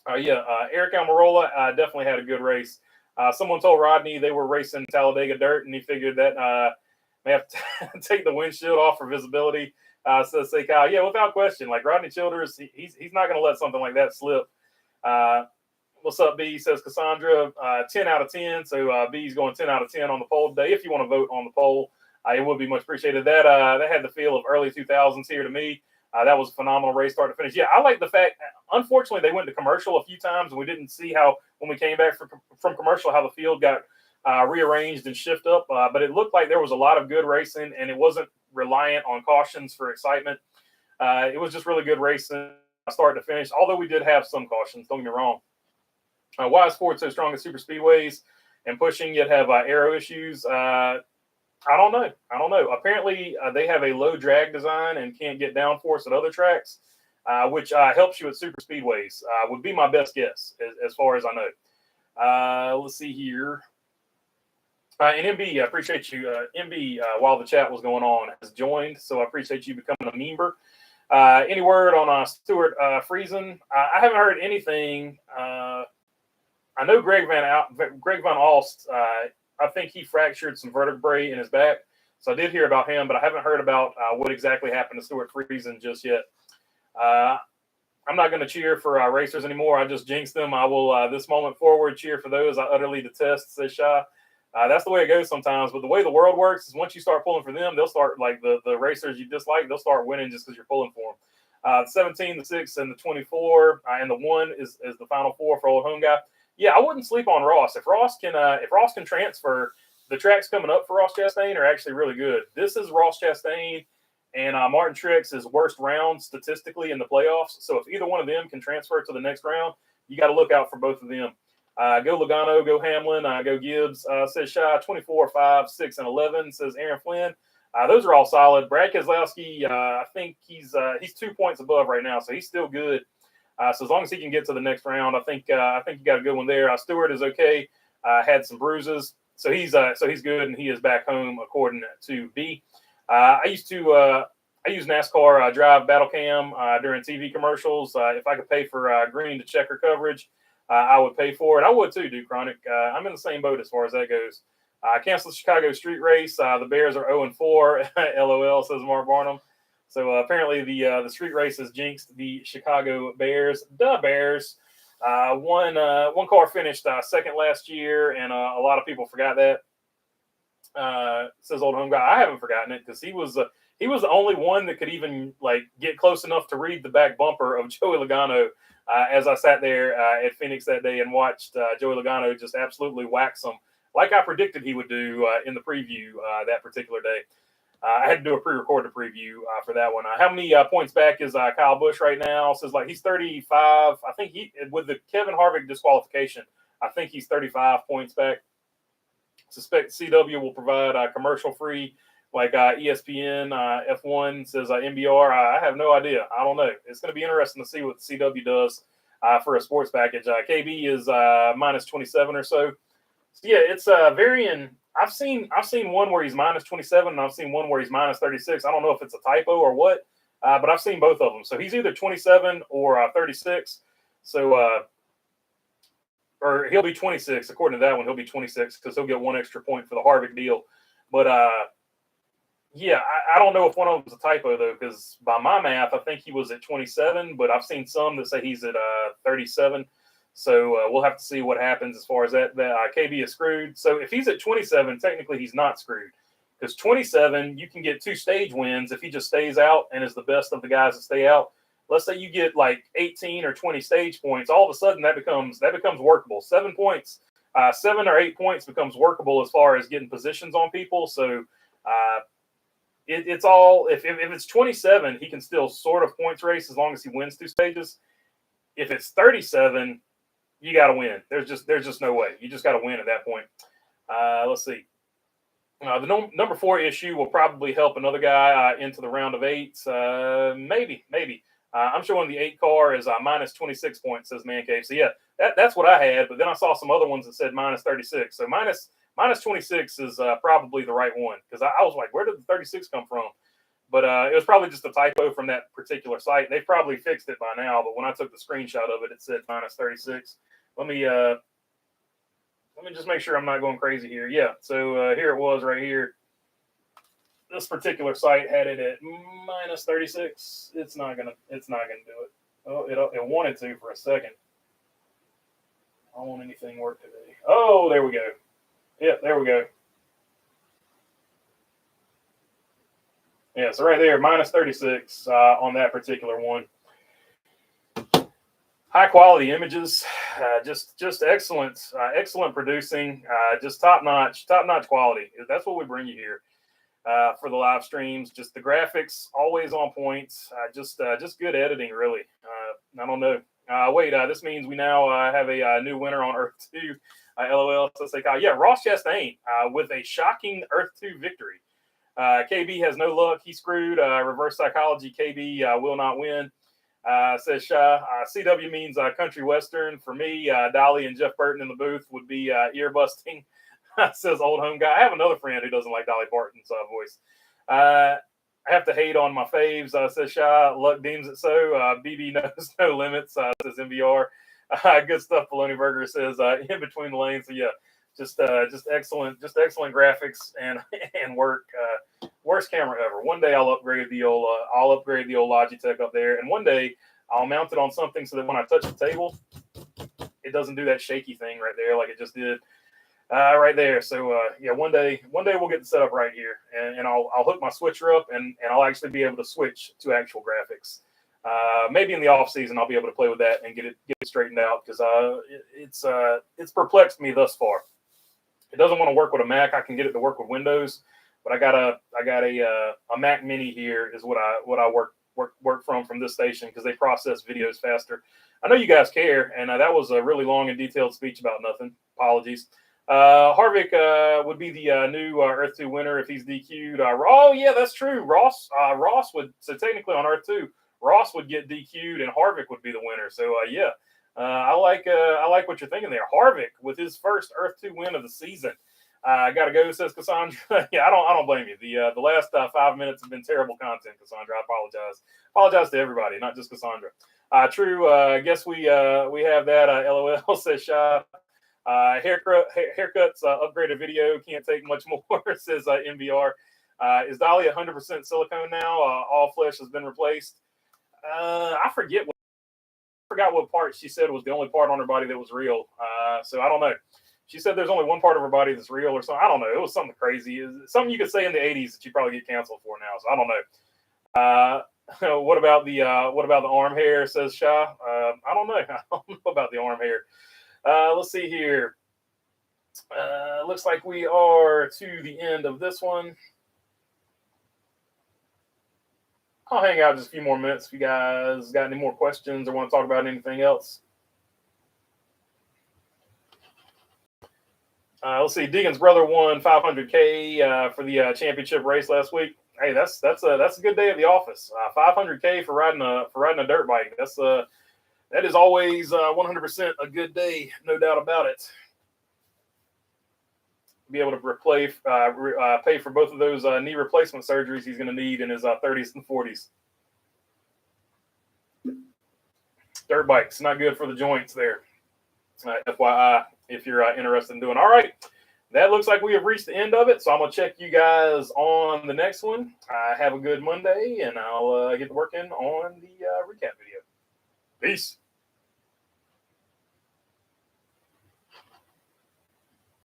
Eric Almirola definitely had a good race. Someone told Rodney they were racing Talladega dirt, and he figured that may have to take the windshield off for visibility. So say Kyle, yeah, without question. Like Rodney Childers, he's not going to let something like that slip. What's up, B? Says Cassandra, 10 out of 10. So B's going 10 out of 10 on the poll today. If you want to vote on the poll, it would be much appreciated. That had the feel of early 2000s here to me. That was a phenomenal race, start to finish. Yeah, I like the fact. Unfortunately, they went to commercial a few times, and we didn't see how when we came back from commercial how the field got rearranged and shifted up. But it looked like there was a lot of good racing, and it wasn't reliant on cautions for excitement. It was just really good racing, start to finish. Although we did have some cautions, don't get me wrong. Why is Ford so strong at super speedways and pushing yet have aero issues? I don't know. Apparently, they have a low drag design and can't get downforce at other tracks, which helps you at super speedways. Would be my best guess as far as I know. Let's see here. And MB, I appreciate you. MB, while the chat was going on, has joined, so I appreciate you becoming a member. Any word on Stuart Friesen? I haven't heard anything. I know Greg Van Alst. I think he fractured some vertebrae in his back. So I did hear about him, but I haven't heard about what exactly happened to Stuart Friesen just yet. I'm not going to cheer for racers anymore. I just jinxed them. I will, this moment forward, cheer for those I utterly detest, says Shah. That's the way it goes sometimes. But the way the world works is once you start pulling for them, they'll start, like the racers you dislike, they'll start winning just because you're pulling for them. 17, the 6, and the 24, and the 1 is the final 4 for old home guy. Yeah, I wouldn't sleep on Ross. If Ross can transfer, the tracks coming up for Ross Chastain are actually really good. This is Ross Chastain and Martin Truex's worst round statistically in the playoffs. So if either one of them can transfer to the next round, you got to look out for both of them. Go Logano, go Hamlin, go Gibbs. Says Shy 24, 5, 6, and 11. Says Aaron Flynn. Those are all solid. Brad Keselowski, I think he's 2 points above right now, so he's still good. So as long as he can get to the next round, I think you got a good one there. Stewart is okay. Had some bruises, so he's good, and he is back home according to B. I use NASCAR Drive Battle Cam during TV commercials. If I could pay for green to checker coverage, I would pay for it. I would too, Dude Chronic. I'm in the same boat as far as that goes. Cancel the Chicago street race. The Bears are 0-4. LOL, says Mark Barnum. So apparently the street race has jinxed the Chicago Bears. The Bears. One car finished second last year, and a lot of people forgot that. Says old home guy. I haven't forgotten it because he was the only one that could even get close enough to read the back bumper of Joey Logano. As I sat there at Phoenix that day and watched Joey Logano just absolutely wax him like I predicted he would do in the preview that particular day. I had to do a pre-recorded preview for that one. How many points back is Kyle Busch right now? Says he's 35. I think with the Kevin Harvick disqualification, I think he's 35 points back. Suspect CW will provide commercial-free ESPN, F1, says MBR. I have no idea. I don't know. It's going to be interesting to see what CW does for a sports package. KB is minus 27 or so. So yeah, it's varying. I've seen one where he's minus 27, and I've seen one where he's minus 36. I don't know if it's a typo or what, but I've seen both of them. So he's either 27 or 36. So, or he'll be 26. According to that one, he'll be 26 because he'll get one extra point for the Harvick deal. But yeah, I don't know if one of them is a typo though, because by my math, I think he was at 27, but I've seen some that say he's at 37. So we'll have to see what happens as far as that. KB is screwed. So if he's at 27, technically he's not screwed because 27, you can get 2 stage wins if he just stays out and is the best of the guys that stay out. Let's say you get 18 or 20 stage points. All of a sudden that becomes workable. 7 points, 7 or 8 points becomes workable as far as getting positions on people. So it's all if it's 27, he can still sort of points race as long as he wins 2 stages. If it's 37, you got to win. There's just no way. You just got to win at that point. Let's see. The number 4 issue will probably help another guy into the round of 8s. Maybe. I'm showing the 8 car is minus 26 points, says Man Cave. So yeah, that's what I had. But then I saw some other ones that said minus 36. So minus 26 is probably the right one because I was like, where did the 36 come from? But it was probably just a typo from that particular site. They've probably fixed it by now. But when I took the screenshot of it, it said minus 36. Let me just make sure I'm not going crazy here. Yeah. So here it was right here. This particular site had it at minus 36. It's not gonna do it. Oh, it wanted to for a second. I don't want anything work today. Oh, there we go. Yeah, there we go. Yeah, so right there, minus 36 on that particular one. High quality images, just excellent, excellent producing, just top notch quality. That's what we bring you here for the live streams. Just the graphics always on point. Just good editing, really. I don't know. Wait, this means we now have a new winner on Earth 2. LOL. So say, yeah, Ross Chastain with a shocking Earth 2 victory. KB has no luck. He screwed. Reverse psychology. KB will not win. Says Shah. CW means country western. For me, Dolly and Jeff Burton in the booth would be ear busting. Says old home guy. I have another friend who doesn't like Dolly Parton's voice. I have to hate on my faves. Says Shah. Luck deems it so. BB knows no limits. Says MVR. Good stuff. Bologna Burger says in between the lanes. So yeah. Just excellent graphics and work. Worst camera ever. One day I'll upgrade the old Logitech up there, and one day I'll mount it on something so that when I touch the table, it doesn't do that shaky thing right there like it just did right there. So yeah, one day we'll get the setup right here, and I'll hook my switcher up, and I'll actually be able to switch to actual graphics. Maybe in the off season I'll be able to play with that and get it straightened out, because it's perplexed me thus far. It doesn't want to work with a Mac. I can get it to work with Windows, but I got a Mac Mini here is what I work from this station, because they process videos faster. I know you guys care, and that was a really long and detailed speech about nothing. Apologies. Harvick would be the new Earth 2 winner if he's DQ'd. Oh yeah, that's true. Ross would, so technically on Earth 2, Ross would get DQ'd and Harvick would be the winner. So yeah. I like what you're thinking there. Harvick with his first Earth 2 win of the season. Gotta go, says Cassandra. Yeah, I don't blame you. The last 5 minutes have been terrible content, Cassandra. I apologize to everybody, not just Cassandra. True. I guess we have that. LOL says Shah. Haircuts upgraded video can't take much more, says MVR. Is Dolly 100% silicone now? All flesh has been replaced. I forgot what part she said was the only part on her body that was real. So I don't know. She said there's only one part of her body that's real or something. I don't know. It was something crazy. Something you could say in the 80s that you probably get canceled for now. So I don't know. What about the arm hair, says Shah? I don't know. I don't know about the arm hair. Let's see here. Looks like we are to the end of this one. I'll hang out just a few more minutes if you guys got any more questions or want to talk about anything else. Let's see. Deegan's brother won $500K for the championship race last week. Hey, that's a good day at the office. $500K for riding a dirt bike. That is always 100% a good day, no doubt about it. Be able to pay for both of those knee replacement surgeries he's going to need in his 30s and 40s. Dirt bikes, not good for the joints there. FYI, if you're interested in doing. All right, that looks like we have reached the end of it. So I'm going to check you guys on the next one. Have a good Monday, and I'll get to working on the recap video. Peace.